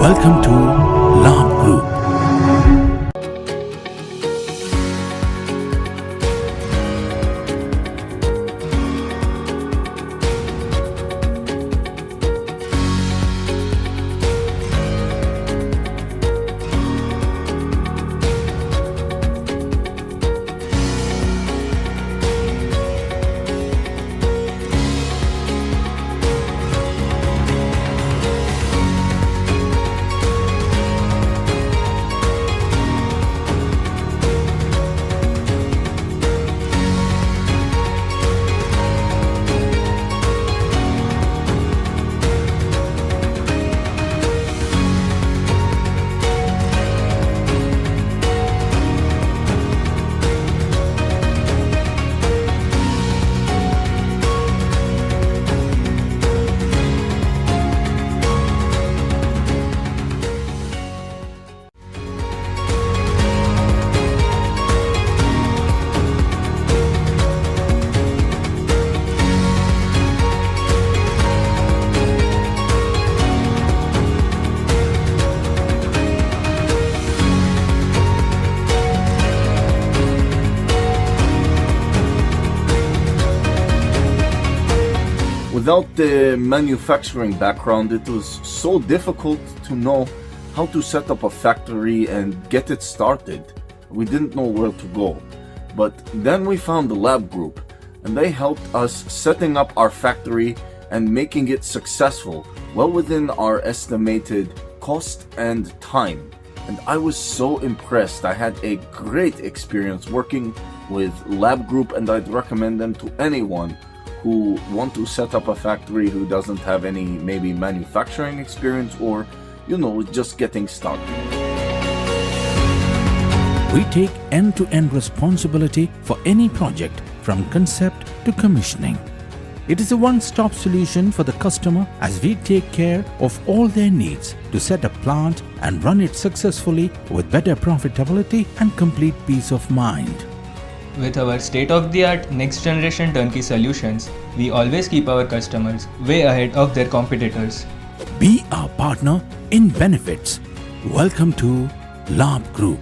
Welcome to Labh Group. Without the manufacturing background, it was so difficult to know how to set up a factory and get it started. We didn't know where to go. But then we found the Labh Group, and they helped us setting up our factory and making it successful, well within our estimated cost and time. And I was so impressed. I had a great experience working with Labh Group, and I'd recommend them to anyone who want to set up a factory who doesn't have any maybe manufacturing experience or, just getting started. We take end-to-end responsibility for any project from concept to commissioning. It is a one-stop solution for the customer as we take care of all their needs to set a plant and run it successfully with better profitability and complete peace of mind. With our state-of-the-art next-generation turnkey solutions, we always keep our customers way ahead of their competitors. Be our partner in benefits. Welcome to Labh Group.